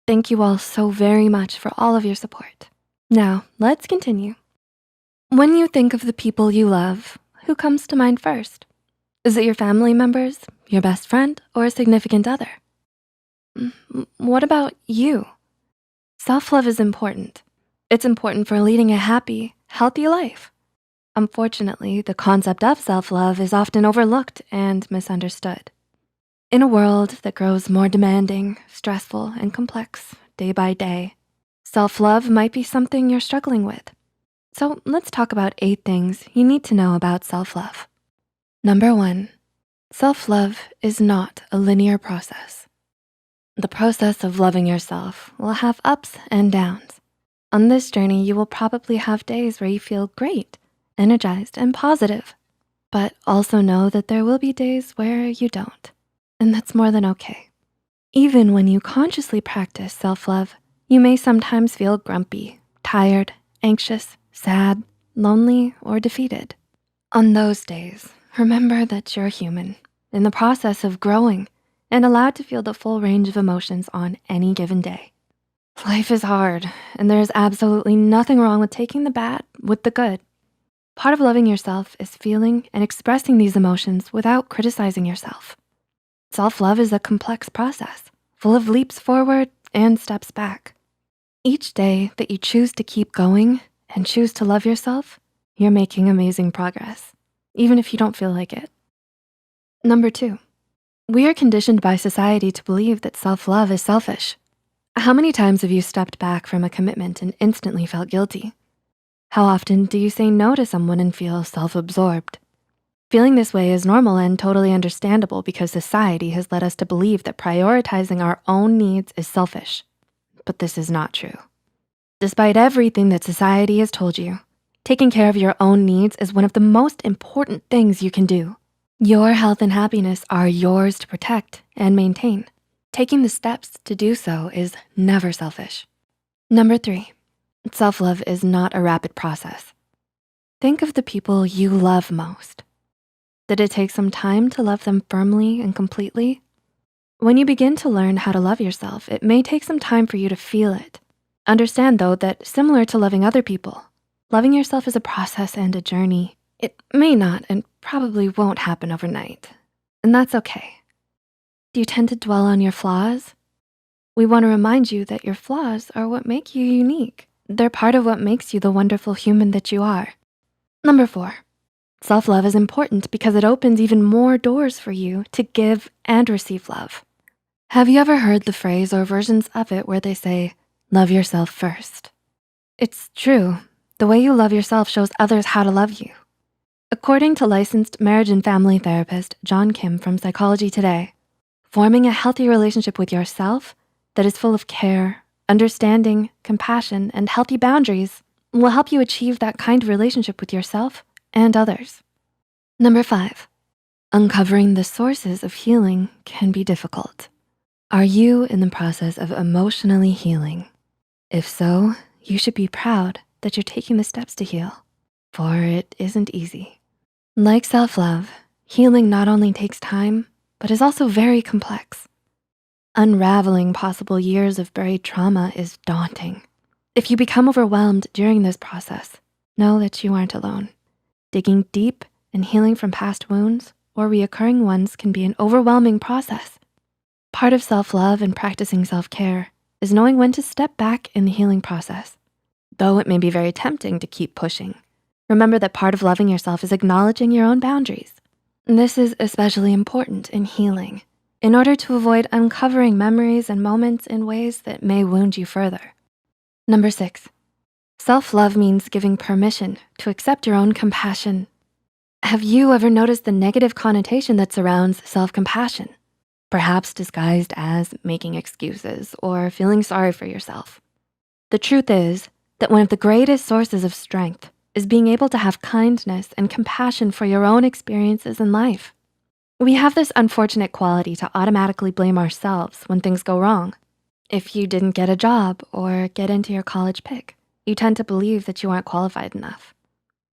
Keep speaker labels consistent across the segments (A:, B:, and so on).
A: Thank you all so very much for all of your support. Now, let's continue. When you think of the people you love, who comes to mind first? Is it your family members, your best friend, or a significant other? What about you? Self-love is important. It's important for leading a happy, healthy life. Unfortunately, the concept of self-love is often overlooked and misunderstood. In a world that grows more demanding, stressful, and complex day by day, self-love might be something you're struggling with. So let's talk about 8 things you need to know about self-love. Number 1, self-love is not a linear process. The process of loving yourself will have ups and downs. On this journey, you will probably have days where you feel great, energized, and positive, but also know that there will be days where you don't, and that's more than okay. Even when you consciously practice self-love, you may sometimes feel grumpy, tired, anxious, sad, lonely, or defeated. On those days, remember that you're human, in the process of growing, and allowed to feel the full range of emotions on any given day. Life is hard, and there is absolutely nothing wrong with taking the bad with the good. Part of loving yourself is feeling and expressing these emotions without criticizing yourself. Self-love is a complex process, full of leaps forward and steps back. Each day that you choose to keep going and choose to love yourself, you're making amazing progress, even if you don't feel like it. Number 2, we are conditioned by society to believe that self-love is selfish. How many times have you stepped back from a commitment and instantly felt guilty? How often do you say no to someone and feel self-absorbed? Feeling this way is normal and totally understandable because society has led us to believe that prioritizing our own needs is selfish. But this is not true. Despite everything that society has told you, taking care of your own needs is one of the most important things you can do. Your health and happiness are yours to protect and maintain. Taking the steps to do so is never selfish. Number 3, self-love is not a rapid process. Think of the people you love most. Did it take some time to love them firmly and completely? When you begin to learn how to love yourself, it may take some time for you to feel it. Understand though that similar to loving other people, loving yourself is a process and a journey. It may not and probably won't happen overnight, and that's okay. Do you tend to dwell on your flaws? We wanna remind you that your flaws are what make you unique. They're part of what makes you the wonderful human that you are. Number 4, self-love is important because it opens even more doors for you to give and receive love. Have you ever heard the phrase or versions of it where they say, love yourself first? It's true. The way you love yourself shows others how to love you. According to licensed marriage and family therapist John Kim from Psychology Today, forming a healthy relationship with yourself that is full of care, understanding, compassion, and healthy boundaries will help you achieve that kind of relationship with yourself and others. Number 5, uncovering the sources of healing can be difficult. Are you in the process of emotionally healing? If so, you should be proud that you're taking the steps to heal, for it isn't easy. Like self-love, healing not only takes time, but is also very complex. Unraveling possible years of buried trauma is daunting. If you become overwhelmed during this process, know that you aren't alone. Digging deep and healing from past wounds or reoccurring ones can be an overwhelming process. Part of self-love and practicing self-care is knowing when to step back in the healing process. Though it may be very tempting to keep pushing, remember that part of loving yourself is acknowledging your own boundaries. This is especially important in healing in order to avoid uncovering memories and moments in ways that may wound you further. Number 6, self-love means giving permission to accept your own compassion. Have you ever noticed the negative connotation that surrounds self-compassion? Perhaps disguised as making excuses or feeling sorry for yourself. The truth is that one of the greatest sources of strength is being able to have kindness and compassion for your own experiences in life. We have this unfortunate quality to automatically blame ourselves when things go wrong. If you didn't get a job or get into your college pick, you tend to believe that you aren't qualified enough.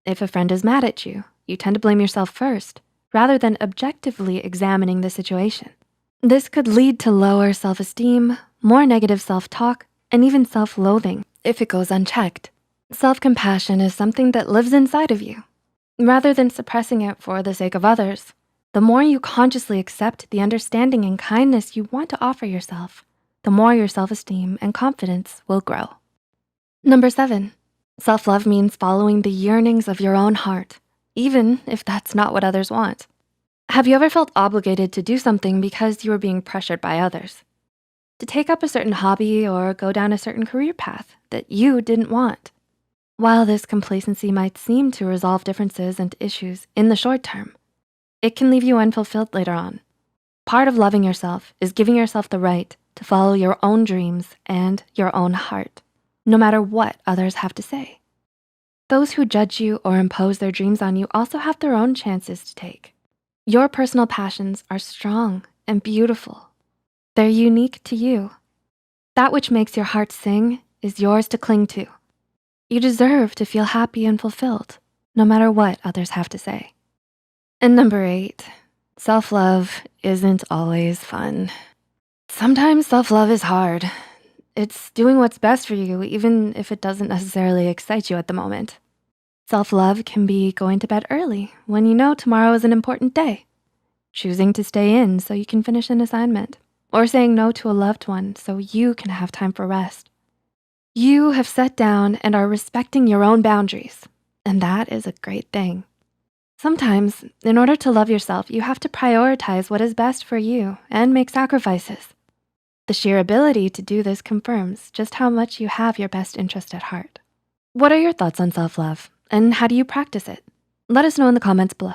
A: If a friend is mad at you, you tend to blame yourself first, rather than objectively examining the situation. This could lead to lower self-esteem, more negative self-talk, and even self-loathing if it goes unchecked. Self-compassion is something that lives inside of you. Rather than suppressing it for the sake of others, the more you consciously accept the understanding and kindness you want to offer yourself, the more your self-esteem and confidence will grow. Number 7, self-love means following the yearnings of your own heart, even if that's not what others want. Have you ever felt obligated to do something because you were being pressured by others? To take up a certain hobby or go down a certain career path that you didn't want? While this complacency might seem to resolve differences and issues in the short term, it can leave you unfulfilled later on. Part of loving yourself is giving yourself the right to follow your own dreams and your own heart, no matter what others have to say. Those who judge you or impose their dreams on you also have their own chances to take. Your personal passions are strong and beautiful. They're unique to you. That which makes your heart sing is yours to cling to. You deserve to feel happy and fulfilled, no matter what others have to say. And number 8, self-love isn't always fun. Sometimes self-love is hard. It's doing what's best for you, even if it doesn't necessarily excite you at the moment. Self-love can be going to bed early when you know tomorrow is an important day, choosing to stay in so you can finish an assignment, or saying no to a loved one so you can have time for rest. You have sat down and are respecting your own boundaries, and that is a great thing. Sometimes, in order to love yourself, you have to prioritize what is best for you and make sacrifices. The sheer ability to do this confirms just how much you have your best interest at heart. What are your thoughts on self-love, and how do you practice it? Let us know in the comments below.